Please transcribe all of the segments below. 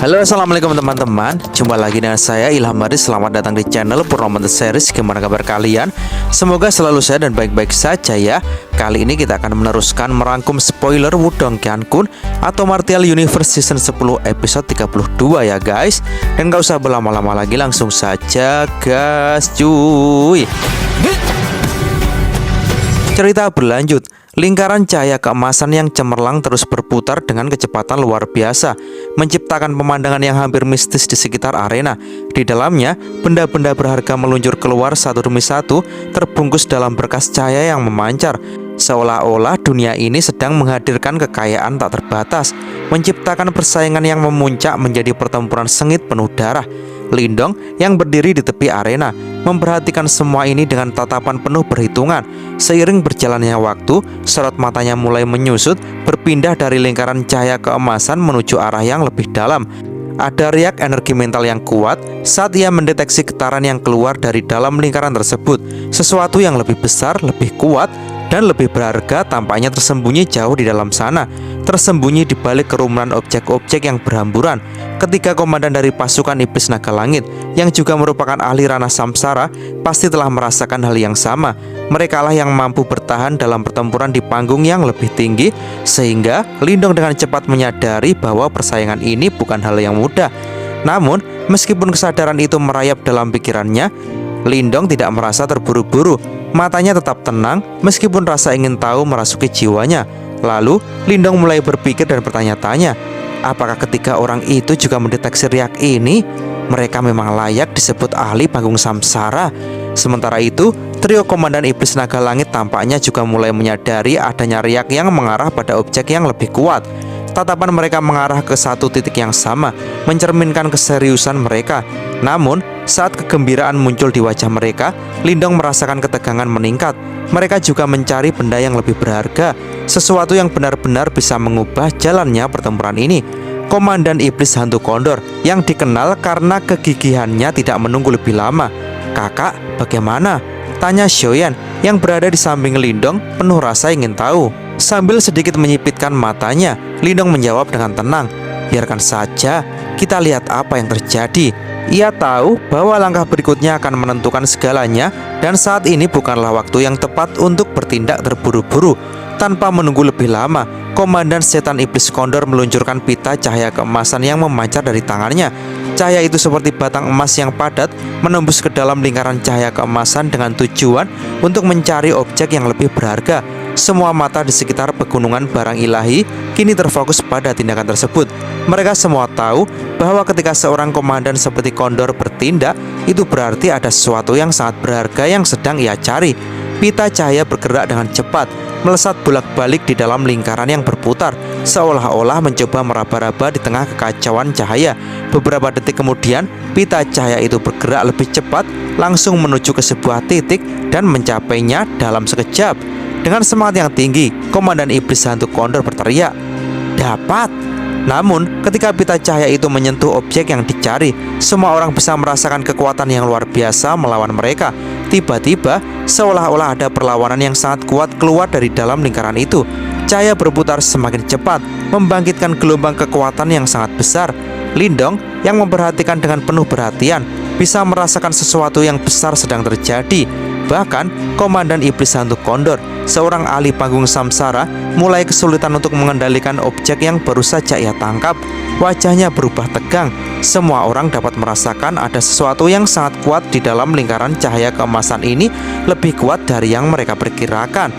Halo, assalamualaikum teman-teman. Jumpa lagi dengan saya Ilham Haris. Selamat datang di channel Purnomo The Series. Gimana kabar kalian? Semoga selalu sehat dan baik-baik saja ya. Kali ini kita akan meneruskan merangkum spoiler Wudong Qiankun atau Martial Universe Season 10 episode 32 ya guys. Dan gak usah berlama-lama lagi, langsung saja gas cuy. Cerita berlanjut. Lingkaran cahaya keemasan yang cemerlang terus berputar dengan kecepatan luar biasa, menciptakan pemandangan yang hampir mistis di sekitar arena. Di dalamnya, benda-benda berharga meluncur keluar satu demi satu, terbungkus dalam berkas cahaya yang memancar. Seolah-olah dunia ini sedang menghadirkan kekayaan tak terbatas, menciptakan persaingan yang memuncak menjadi pertempuran sengit penuh darah. Lindong yang berdiri di tepi arena memperhatikan semua ini dengan tatapan penuh perhitungan. Seiring berjalannya waktu, sorot matanya mulai menyusut, berpindah dari lingkaran cahaya keemasan menuju arah yang lebih dalam. Ada riak energi mental yang kuat saat ia mendeteksi getaran yang keluar dari dalam lingkaran tersebut. Sesuatu yang lebih besar, lebih kuat, dan lebih berharga tampaknya tersembunyi jauh di dalam sana, tersembunyi di balik kerumunan objek-objek yang berhamburan. Ketika komandan dari pasukan iblis naga langit, yang juga merupakan ahli ranah samsara, pasti telah merasakan hal yang sama. Mereka lah yang mampu bertahan dalam pertempuran di panggung yang lebih tinggi, sehingga Lindong dengan cepat menyadari bahwa persaingan ini bukan hal yang mudah. Namun, meskipun kesadaran itu merayap dalam pikirannya, Lindong tidak merasa terburu-buru. Matanya tetap tenang meskipun rasa ingin tahu merasuki jiwanya. Lalu Lindong mulai berpikir dan bertanya-tanya, apakah ketika orang itu juga mendeteksi riak ini, mereka memang layak disebut ahli panggung samsara? Sementara itu, trio komandan iblis naga langit tampaknya juga mulai menyadari adanya riak yang mengarah pada objek yang lebih kuat. Tatapan mereka mengarah ke satu titik yang sama, mencerminkan keseriusan mereka. Namun, saat kegembiraan muncul di wajah mereka, Lindong merasakan ketegangan meningkat. Mereka juga mencari benda yang lebih berharga, sesuatu yang benar-benar bisa mengubah jalannya pertempuran ini. Komandan iblis hantu kondor yang dikenal karena kegigihannya tidak menunggu lebih lama. "Kakak, bagaimana?" tanya Xiaoyan yang berada di samping Lindong penuh rasa ingin tahu. Sambil sedikit menyipitkan matanya, Lindong menjawab dengan tenang, "Biarkan saja, kita lihat apa yang terjadi." Ia tahu bahwa langkah berikutnya akan menentukan segalanya, dan saat ini bukanlah waktu yang tepat untuk bertindak terburu-buru. Tanpa menunggu lebih lama, komandan setan iblis kondor meluncurkan pita cahaya keemasan yang memancar dari tangannya. Cahaya itu seperti batang emas yang padat menembus ke dalam lingkaran cahaya keemasan dengan tujuan untuk mencari objek yang lebih berharga. Semua mata di sekitar pegunungan barang ilahi kini terfokus pada tindakan tersebut. Mereka semua tahu bahwa ketika seorang komandan seperti kondor bertindak, itu berarti ada sesuatu yang sangat berharga yang sedang ia cari. Pita cahaya bergerak dengan cepat, melesat bolak-balik di dalam lingkaran yang berputar, seolah-olah mencoba meraba-raba di tengah kekacauan cahaya. Beberapa detik kemudian, pita cahaya itu bergerak lebih cepat, langsung menuju ke sebuah titik dan mencapainya dalam sekejap. Dengan semangat yang tinggi, komandan iblis hantu kondor berteriak, "Dapat!" Namun, ketika pita cahaya itu menyentuh objek yang dicari, semua orang bisa merasakan kekuatan yang luar biasa melawan mereka. Tiba-tiba, seolah-olah ada perlawanan yang sangat kuat keluar dari dalam lingkaran itu. Cahaya berputar semakin cepat, membangkitkan gelombang kekuatan yang sangat besar. Lindong yang memperhatikan dengan penuh perhatian bisa merasakan sesuatu yang besar sedang terjadi. Bahkan, komandan iblis hantu kondor, seorang ahli panggung samsara, mulai kesulitan untuk mengendalikan objek yang baru saja ia tangkap. Wajahnya berubah tegang. Semua orang dapat merasakan ada sesuatu yang sangat kuat di dalam lingkaran cahaya keemasan ini, lebih kuat dari yang mereka perkirakan.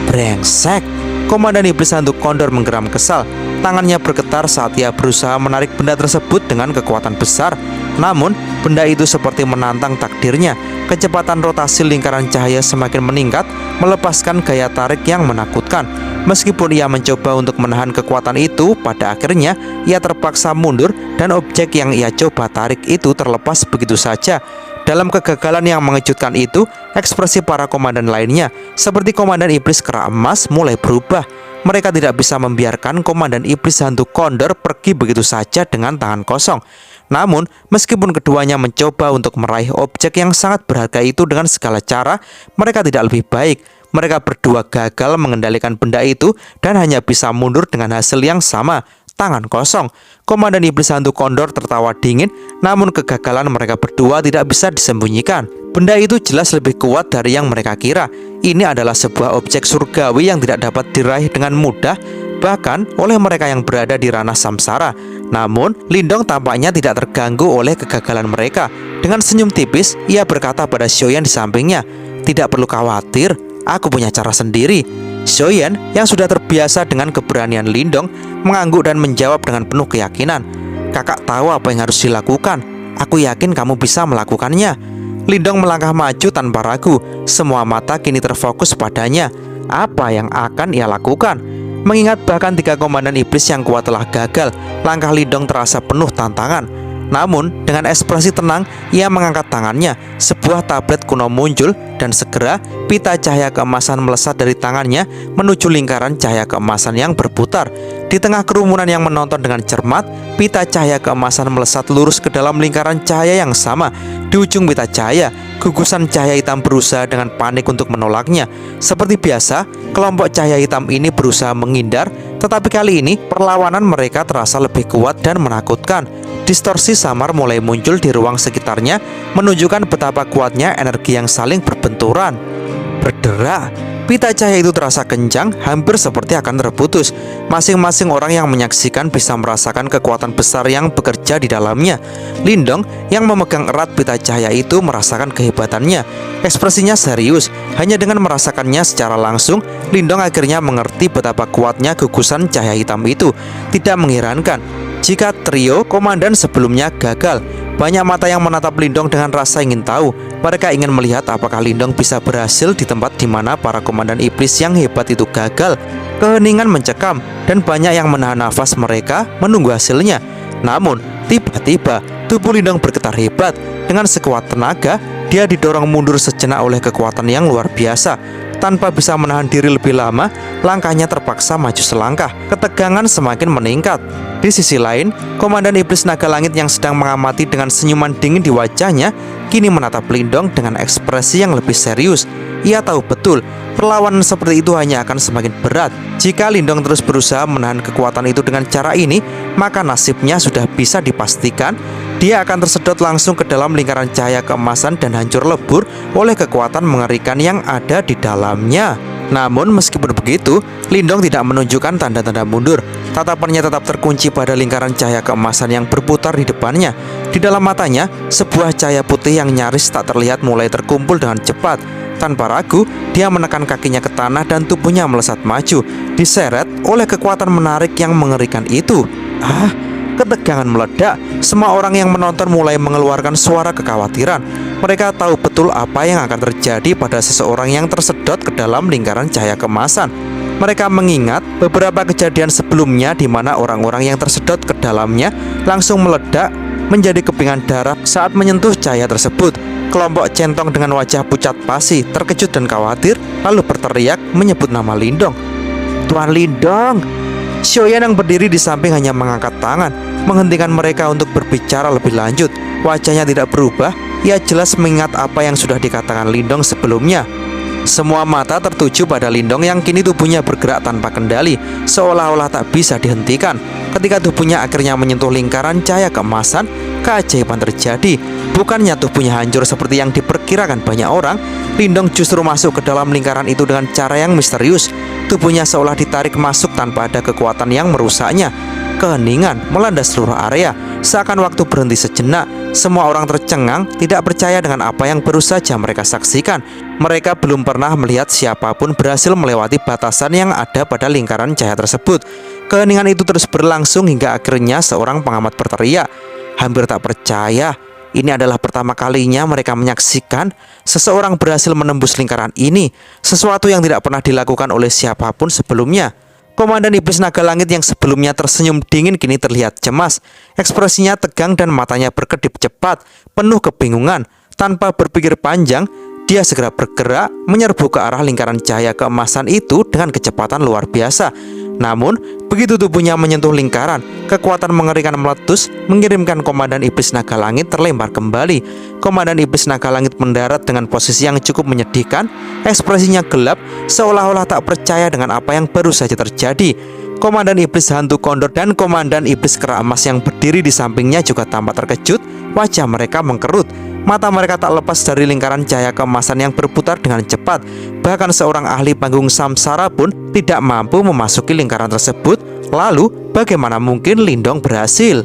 "Brengsek!" Komandan iblis hantu kondor menggeram kesal. Tangannya bergetar saat ia berusaha menarik benda tersebut dengan kekuatan besar. Namun, benda itu seperti menantang takdirnya. Kecepatan rotasi lingkaran cahaya semakin meningkat, melepaskan gaya tarik yang menakutkan. Meskipun ia mencoba untuk menahan kekuatan itu, pada akhirnya ia terpaksa mundur dan objek yang ia coba tarik itu terlepas begitu saja. Dalam kegagalan yang mengejutkan itu, ekspresi para komandan lainnya, seperti komandan iblis kera emas, mulai berubah. Mereka tidak bisa membiarkan komandan iblis hantu kondor pergi begitu saja dengan tangan kosong. Namun, meskipun keduanya mencoba untuk meraih objek yang sangat berharga itu dengan segala cara, mereka tidak lebih baik. Mereka berdua gagal mengendalikan benda itu dan hanya bisa mundur dengan hasil yang sama. tangan kosong. Komandan Iblis Hantu Kondor tertawa dingin, namun kegagalan mereka berdua tidak bisa disembunyikan. Benda itu jelas lebih kuat dari yang mereka kira. Ini adalah sebuah objek surgawi yang tidak dapat diraih dengan mudah, bahkan oleh mereka yang berada di ranah samsara. Namun, Lindong tampaknya tidak terganggu oleh kegagalan mereka. Dengan senyum tipis, ia berkata pada Xiaoyan di sampingnya, "Tidak perlu khawatir, aku punya cara sendiri." Xiaoyan yang sudah terbiasa dengan keberanian Lindong mengangguk dan menjawab dengan penuh keyakinan, "Kakak tahu apa yang harus dilakukan. Aku yakin kamu bisa melakukannya." Lindong melangkah maju tanpa ragu. Semua mata kini terfokus padanya. Apa yang akan ia lakukan? Mengingat bahkan 3 komandan iblis yang kuat telah gagal, langkah Lindong terasa penuh tantangan. Namun, dengan ekspresi tenang, ia mengangkat tangannya. Sebuah tablet kuno muncul dan segera pita cahaya keemasan melesat dari tangannya menuju lingkaran cahaya keemasan yang berputar. Di tengah kerumunan yang menonton dengan cermat, pita cahaya keemasan melesat lurus ke dalam lingkaran cahaya yang sama. Di ujung pita cahaya, gugusan cahaya hitam berusaha dengan panik untuk menolaknya. Seperti biasa, kelompok cahaya hitam ini berusaha menghindar, tetapi kali ini perlawanan mereka terasa lebih kuat dan menakutkan. Distorsi samar mulai muncul di ruang sekitarnya, menunjukkan betapa kuatnya energi yang saling berbenturan. Berderak, pita cahaya itu terasa kencang, hampir seperti akan terputus. Masing-masing orang yang menyaksikan bisa merasakan kekuatan besar yang bekerja di dalamnya. Lindong yang memegang erat pita cahaya itu merasakan kehebatannya. Ekspresinya serius. Hanya dengan merasakannya secara langsung, Lindong akhirnya mengerti betapa kuatnya gugusan cahaya hitam itu. Tidak mengherankan jika trio komandan sebelumnya gagal. Banyak mata yang menatap Lindong dengan rasa ingin tahu. Mereka ingin melihat apakah Lindong bisa berhasil di tempat di mana para komandan iblis yang hebat itu gagal. Keheningan mencekam dan banyak yang menahan nafas mereka menunggu hasilnya. Namun, tiba-tiba tubuh Lindong bergetar hebat. Dengan sekuat tenaga, dia didorong mundur sejenak oleh kekuatan yang luar biasa. Tanpa bisa menahan diri lebih lama, langkahnya terpaksa maju selangkah. Ketegangan semakin meningkat. Di sisi lain, komandan iblis naga langit yang sedang mengamati dengan senyuman dingin di wajahnya kini menatap Lindong dengan ekspresi yang lebih serius. Ia tahu betul perlawanan seperti itu hanya akan semakin berat. Jika Lindong terus berusaha menahan kekuatan itu dengan cara ini, maka nasibnya sudah bisa dipastikan. Dia akan tersedot langsung ke dalam lingkaran cahaya keemasan dan hancur lebur oleh kekuatan mengerikan yang ada di dalamnya. Namun meskipun begitu, Lindong tidak menunjukkan tanda-tanda mundur. Tatapannya tetap terkunci pada lingkaran cahaya keemasan yang berputar di depannya. Di dalam matanya, sebuah cahaya putih yang nyaris tak terlihat mulai terkumpul dengan cepat. Tanpa ragu, dia menekan kakinya ke tanah dan tubuhnya melesat maju, diseret oleh kekuatan menarik yang mengerikan itu. Ketegangan meledak. Semua orang yang menonton mulai mengeluarkan suara kekhawatiran. Mereka tahu betul apa yang akan terjadi pada seseorang yang tersedot ke dalam lingkaran cahaya keemasan. Mereka mengingat beberapa kejadian sebelumnya di mana orang-orang yang tersedot ke dalamnya langsung meledak menjadi kepingan darah saat menyentuh cahaya tersebut. Kelompok centong dengan wajah pucat pasi terkejut dan khawatir, lalu berteriak menyebut nama Lindong. "Tuan Lindong!" Xiaoyan yang berdiri di samping hanya mengangkat tangan, menghentikan mereka untuk berbicara lebih lanjut. Wajahnya tidak berubah. Ia jelas mengingat apa yang sudah dikatakan Lindong sebelumnya. Semua mata tertuju pada Lindong yang kini tubuhnya bergerak tanpa kendali, seolah-olah tak bisa dihentikan. Ketika tubuhnya akhirnya menyentuh lingkaran cahaya keemasan, keajaiban terjadi. Bukannya tubuhnya hancur seperti yang diperkirakan banyak orang, Lindong justru masuk ke dalam lingkaran itu dengan cara yang misterius. Tubuhnya seolah ditarik masuk tanpa ada kekuatan yang merusaknya. Keheningan melanda seluruh area, seakan waktu berhenti sejenak. Semua orang tercengang, tidak percaya dengan apa yang baru saja mereka saksikan. Mereka belum pernah melihat siapapun berhasil melewati batasan yang ada pada lingkaran cahaya tersebut. Keheningan itu terus berlangsung hingga akhirnya seorang pengamat berteriak, "Hampir tak percaya. Ini adalah pertama kalinya mereka menyaksikan seseorang berhasil menembus lingkaran ini, sesuatu yang tidak pernah dilakukan oleh siapapun sebelumnya." Komandan iblis naga langit yang sebelumnya tersenyum dingin kini terlihat cemas. Ekspresinya tegang dan matanya berkedip cepat, penuh kebingungan. Tanpa berpikir panjang, dia segera bergerak menyerbu ke arah lingkaran cahaya keemasan itu dengan kecepatan luar biasa. Namun, begitu tubuhnya menyentuh lingkaran, kekuatan mengerikan meletus, mengirimkan komandan iblis naga langit terlempar kembali. Komandan iblis naga langit mendarat dengan posisi yang cukup menyedihkan. Ekspresinya gelap, seolah-olah tak percaya dengan apa yang baru saja terjadi. Komandan iblis hantu kondor dan komandan iblis kera emas yang berdiri di sampingnya juga tampak terkejut. Wajah mereka mengkerut. Mata mereka tak lepas dari lingkaran cahaya keemasan yang berputar dengan cepat. Bahkan seorang ahli panggung samsara pun tidak mampu memasuki lingkaran tersebut. Lalu, bagaimana mungkin Lindong berhasil?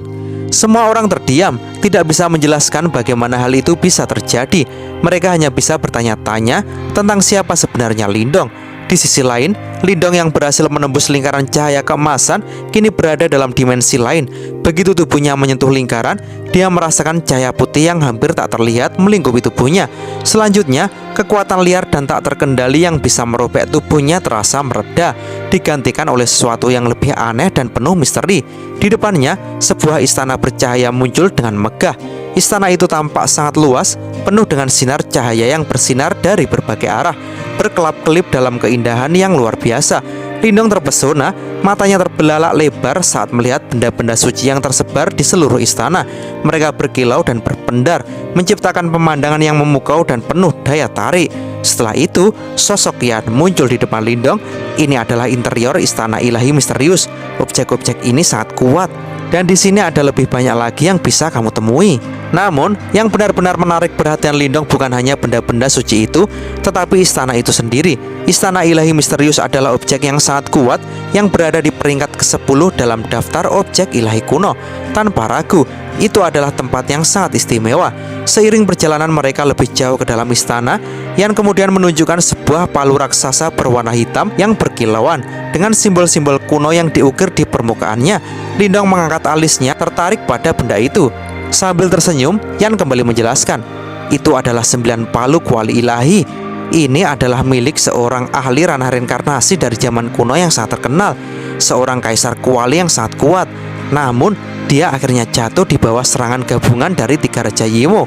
Semua orang terdiam, tidak bisa menjelaskan bagaimana hal itu bisa terjadi. Mereka hanya bisa bertanya-tanya tentang siapa sebenarnya Lindong. Di sisi lain, Lindong yang berhasil menembus lingkaran cahaya keemasan kini berada dalam dimensi lain. Begitu tubuhnya menyentuh lingkaran, dia merasakan cahaya putih yang hampir tak terlihat melingkupi tubuhnya. Selanjutnya, kekuatan liar dan tak terkendali yang bisa merobek tubuhnya terasa mereda, digantikan oleh sesuatu yang lebih aneh dan penuh misteri. Di depannya, sebuah istana bercahaya muncul dengan megah. Istana itu tampak sangat luas, penuh dengan sinar cahaya yang bersinar dari berbagai arah, berkelap-kelip dalam keindahan yang luar biasa. Lindong terpesona, matanya terbelalak lebar saat melihat benda-benda suci yang tersebar di seluruh istana. Mereka berkilau dan berpendar, menciptakan pemandangan yang memukau dan penuh daya tarik. Setelah itu, sosok Yan muncul di depan Lindong. Ini adalah interior istana ilahi misterius. Objek-objek ini sangat kuat, dan di sini ada lebih banyak lagi yang bisa kamu temui. Namun, yang benar-benar menarik perhatian Lindong bukan hanya benda-benda suci itu, tetapi istana itu sendiri. Istana ilahi misterius adalah objek yang sangat kuat yang berada di peringkat ke-10 dalam daftar objek ilahi kuno. Tanpa ragu, itu adalah tempat yang sangat istimewa. Seiring perjalanan mereka lebih jauh ke dalam istana, Yan kemudian menunjukkan sebuah palu raksasa berwarna hitam yang berkilauan dengan simbol-simbol kuno yang diukir di permukaannya. Lindong mengangkat alisnya, tertarik pada benda itu. Sambil tersenyum, Yan kembali menjelaskan, itu adalah 9 palu kuali ilahi. Ini adalah milik seorang ahli ranah reinkarnasi dari zaman kuno yang sangat terkenal, seorang kaisar kuali yang sangat kuat. Namun, dia akhirnya jatuh di bawah serangan gabungan dari 3 Raja Yimo.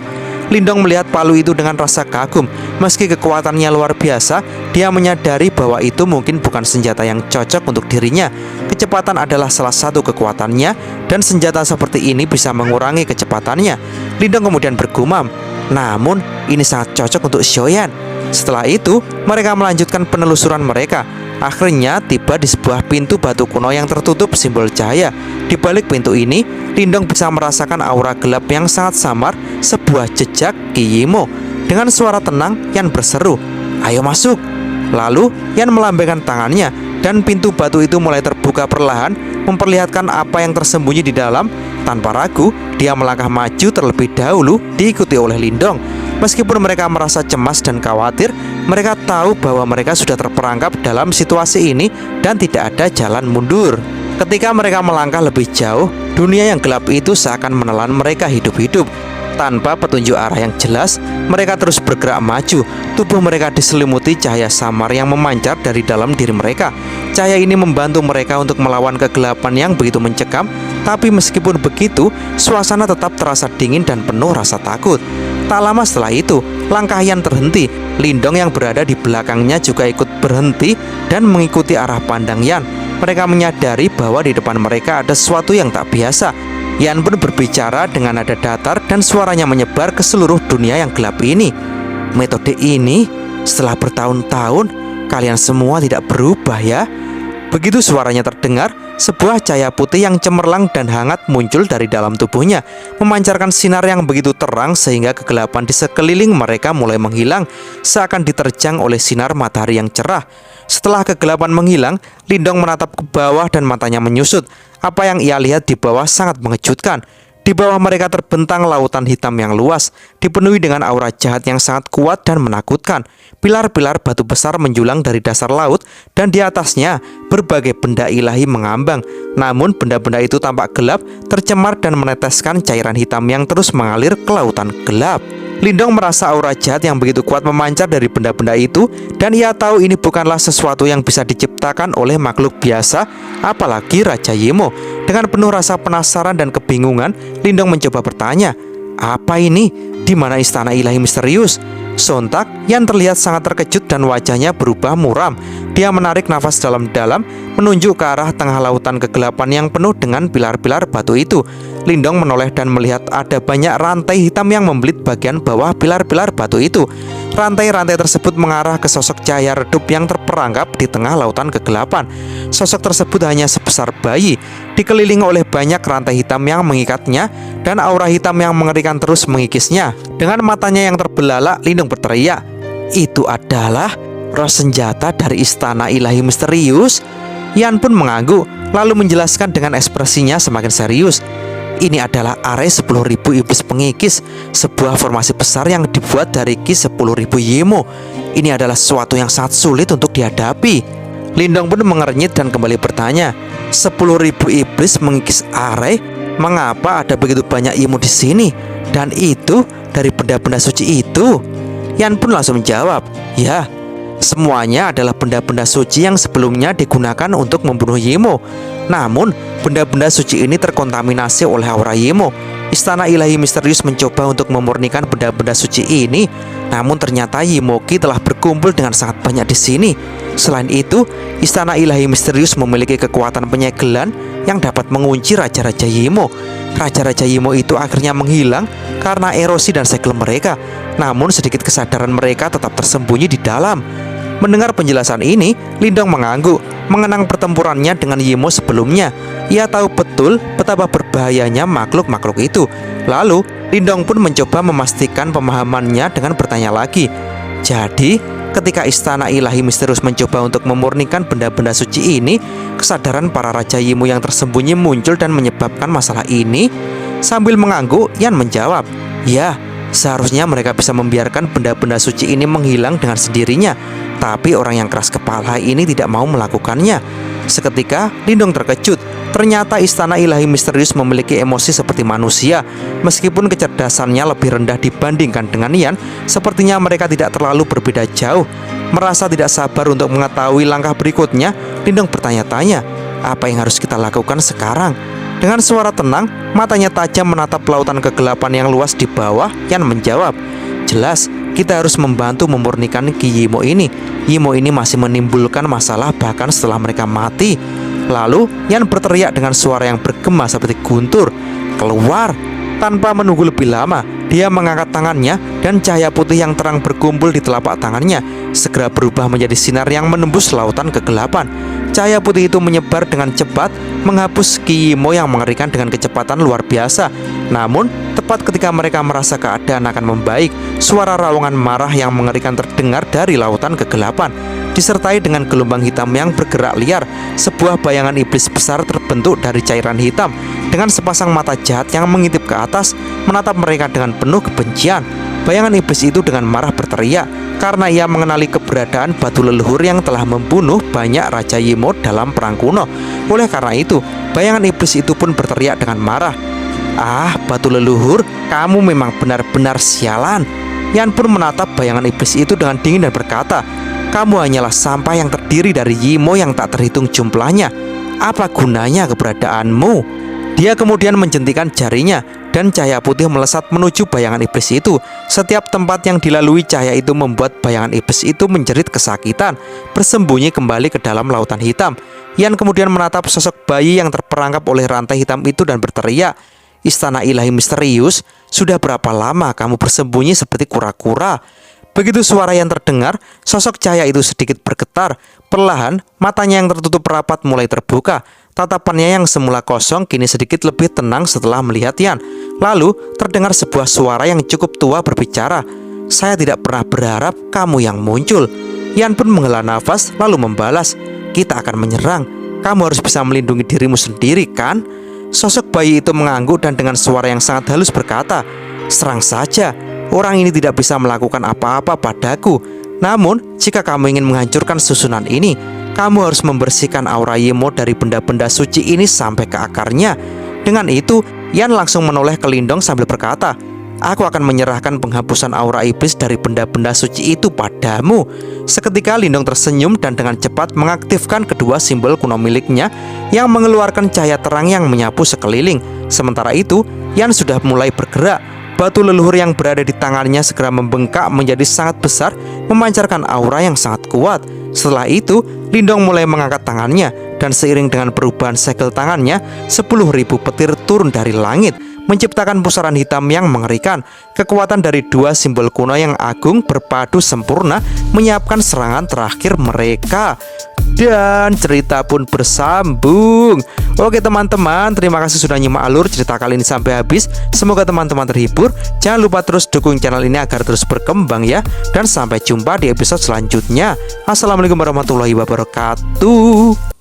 Lindong melihat palu itu dengan rasa kagum. Meski kekuatannya luar biasa, dia menyadari bahwa itu mungkin bukan senjata yang cocok untuk dirinya. Kecepatan adalah salah satu kekuatannya, dan senjata seperti ini bisa mengurangi kecepatannya. Lindong kemudian bergumam, namun ini sangat cocok untuk Xiaoyan. Setelah itu, mereka melanjutkan penelusuran mereka. Akhirnya tiba di sebuah pintu batu kuno yang tertutup simbol cahaya. Di balik pintu ini, Lindong bisa merasakan aura gelap yang sangat samar, sebuah jejak Ki Yimo. Dengan suara tenang, Yan berseru, "Ayo masuk." Lalu, Yan melambaikan tangannya, dan pintu batu itu mulai terbuka perlahan, memperlihatkan apa yang tersembunyi di dalam. Tanpa ragu, dia melangkah maju terlebih dahulu, diikuti oleh Lindong. Meskipun mereka merasa cemas dan khawatir, mereka tahu bahwa mereka sudah terperangkap dalam situasi ini dan tidak ada jalan mundur. Ketika mereka melangkah lebih jauh, dunia yang gelap itu seakan menelan mereka hidup-hidup. Tanpa petunjuk arah yang jelas, mereka terus bergerak maju. Tubuh mereka diselimuti cahaya samar yang memancar dari dalam diri mereka. Cahaya ini membantu mereka untuk melawan kegelapan yang begitu mencekam. Tapi meskipun begitu, suasana tetap terasa dingin dan penuh rasa takut. Tak lama setelah itu, langkah Yan terhenti. Lindong yang berada di belakangnya juga ikut berhenti dan mengikuti arah pandang Yan. Mereka menyadari bahwa di depan mereka ada sesuatu yang tak biasa. Yan pun berbicara dengan nada datar dan suaranya menyebar ke seluruh dunia yang gelap ini. "Metode ini, setelah bertahun-tahun, kalian semua tidak berubah ya?" Begitu suaranya terdengar, sebuah cahaya putih yang cemerlang dan hangat muncul dari dalam tubuhnya, memancarkan sinar yang begitu terang sehingga kegelapan di sekeliling mereka mulai menghilang, seakan diterjang oleh sinar matahari yang cerah. Setelah kegelapan menghilang, Lindong menatap ke bawah dan matanya menyusut. Apa yang ia lihat di bawah sangat mengejutkan. Di bawah mereka terbentang lautan hitam yang luas, dipenuhi dengan aura jahat yang sangat kuat dan menakutkan. Pilar-pilar batu besar menjulang dari dasar laut, dan di atasnya berbagai benda ilahi mengambang. Namun benda-benda itu tampak gelap, tercemar dan meneteskan cairan hitam yang terus mengalir ke lautan gelap. Lindong merasa aura jahat yang begitu kuat memancar dari benda-benda itu, dan ia tahu ini bukanlah sesuatu yang bisa diciptakan oleh makhluk biasa, apalagi Raja Yimo. Dengan penuh rasa penasaran dan kebingungan, Lindong mencoba bertanya, "Apa ini? Di mana istana ilahi misterius?" Sontak, Yan terlihat sangat terkejut dan wajahnya berubah muram. Dia menarik nafas dalam-dalam, menunjuk ke arah tengah lautan kegelapan yang penuh dengan pilar-pilar batu itu. Lindong menoleh dan melihat ada banyak rantai hitam yang membelit bagian bawah pilar-pilar batu itu. Rantai-rantai tersebut mengarah ke sosok cahaya redup yang terperangkap di tengah lautan kegelapan. Sosok tersebut hanya sebesar bayi, dikelilingi oleh banyak rantai hitam yang mengikatnya dan aura hitam yang mengerikan terus mengikisnya. Dengan matanya yang terbelalak, Lindung berteriak, "Itu adalah roh senjata dari istana ilahi misterius." Yan pun mengangguk, lalu menjelaskan dengan ekspresinya semakin serius, "Ini adalah Array 10.000 iblis pengikis, sebuah formasi besar yang dibuat dari Ki 10.000 Yimo. Ini adalah sesuatu yang sangat sulit untuk dihadapi." Lindong pun mengernyit dan kembali bertanya, 10.000 iblis mengikis Array? Mengapa ada begitu banyak Yimo di sini? Dan itu dari benda-benda suci itu?" Yan pun langsung menjawab, "Ya, semuanya adalah benda-benda suci yang sebelumnya digunakan untuk membunuh Yimo. Namun, benda-benda suci ini terkontaminasi oleh aura Yimo. Istana ilahi misterius mencoba untuk memurnikan benda-benda suci ini, namun ternyata Yimoki telah berkumpul dengan sangat banyak di sini. Selain itu, istana ilahi misterius memiliki kekuatan penyegelan yang dapat mengunci raja-raja Yimo. Raja-raja Yimo itu akhirnya menghilang karena erosi dan segel mereka, namun sedikit kesadaran mereka tetap tersembunyi di dalam." Mendengar penjelasan ini, Lindong mengangguk, mengenang pertempurannya dengan Yimo sebelumnya. Ia tahu betul betapa berbahayanya makhluk-makhluk itu. Lalu, Lindong pun mencoba memastikan pemahamannya dengan bertanya lagi, "Jadi, ketika istana ilahi misterius mencoba untuk memurnikan benda-benda suci ini, kesadaran para raja Yimo yang tersembunyi muncul dan menyebabkan masalah ini?" Sambil mengangguk, Yan menjawab, "Ya, seharusnya mereka bisa membiarkan benda-benda suci ini menghilang dengan sendirinya. Tapi orang yang keras kepala ini tidak mau melakukannya." Seketika, Lindong terkejut. Ternyata istana ilahi misterius memiliki emosi seperti manusia. Meskipun kecerdasannya lebih rendah dibandingkan dengan Yan, sepertinya mereka tidak terlalu berbeda jauh. Merasa tidak sabar untuk mengetahui langkah berikutnya, Lindong bertanya-tanya, "Apa yang harus kita lakukan sekarang?" Dengan suara tenang, matanya tajam menatap lautan kegelapan yang luas di bawah, Yan menjawab, "Jelas, kita harus membantu memurnikan Ki Yimo ini. Yimo ini masih menimbulkan masalah bahkan setelah mereka mati." Lalu Yan berteriak dengan suara yang bergema seperti guntur, "Keluar!" Tanpa menunggu lebih lama, dia mengangkat tangannya dan cahaya putih yang terang berkumpul di telapak tangannya segera berubah menjadi sinar yang menembus lautan kegelapan. Cahaya putih itu menyebar dengan cepat, menghapus Ki Yimo yang mengerikan dengan kecepatan luar biasa. Namun, tepat ketika mereka merasa keadaan akan membaik, suara raungan marah yang mengerikan terdengar dari lautan kegelapan. Disertai dengan gelombang hitam yang bergerak liar, sebuah bayangan iblis besar terbentuk dari cairan hitam. Dengan sepasang mata jahat yang mengintip ke atas, menatap mereka dengan penuh kebencian. Bayangan iblis itu dengan marah berteriak karena ia mengenali keberadaan batu leluhur yang telah membunuh banyak Raja Yimo dalam perang kuno. Oleh karena itu, bayangan iblis itu pun berteriak dengan marah, "Ah, batu leluhur, kamu memang benar-benar sialan." Yan pun menatap bayangan iblis itu dengan dingin dan berkata, "Kamu hanyalah sampah yang terdiri dari Yimo yang tak terhitung jumlahnya. Apa gunanya keberadaanmu?" Dia kemudian menjentikan jarinya dan cahaya putih melesat menuju bayangan iblis itu. Setiap tempat yang dilalui cahaya itu membuat bayangan iblis itu menjerit kesakitan, bersembunyi kembali ke dalam lautan hitam. Yan kemudian menatap sosok bayi yang terperangkap oleh rantai hitam itu dan berteriak, "Istana ilahi misterius, sudah berapa lama kamu bersembunyi seperti kura-kura?" Begitu suara yang terdengar, sosok cahaya itu sedikit bergetar. Perlahan, matanya yang tertutup rapat mulai terbuka. Tatapannya yang semula kosong kini sedikit lebih tenang setelah melihat Yan. Lalu, terdengar sebuah suara yang cukup tua berbicara, "Saya tidak pernah berharap kamu yang muncul." Yan pun menghela nafas lalu membalas, "Kita akan menyerang. Kamu harus bisa melindungi dirimu sendiri, kan?" Sosok bayi itu mengangguk dan dengan suara yang sangat halus berkata, "Serang saja. Orang ini tidak bisa melakukan apa-apa padaku. Namun, jika kamu ingin menghancurkan susunan ini, kamu harus membersihkan aura Yimo dari benda-benda suci ini sampai ke akarnya." Dengan itu, Yan langsung menoleh ke Lindong sambil berkata, "Aku akan menyerahkan penghapusan aura iblis dari benda-benda suci itu padamu." Seketika Lindong tersenyum dan dengan cepat mengaktifkan kedua simbol kuno miliknya yang mengeluarkan cahaya terang yang menyapu sekeliling. Sementara itu, Yan sudah mulai bergerak. Batu leluhur yang berada di tangannya segera membengkak menjadi sangat besar, memancarkan aura yang sangat kuat. Setelah itu, Lindong mulai mengangkat tangannya, dan seiring dengan perubahan segel tangannya, 10.000 petir turun dari langit, menciptakan pusaran hitam yang mengerikan. Kekuatan dari dua simbol kuno yang agung berpadu sempurna menyiapkan serangan terakhir mereka. Dan cerita pun bersambung. Oke teman-teman, terima kasih sudah nyimak alur cerita kali ini sampai habis. Semoga teman-teman terhibur. Jangan lupa terus dukung channel ini agar terus berkembang ya. Dan sampai jumpa di episode selanjutnya. Assalamualaikum warahmatullahi wabarakatuh.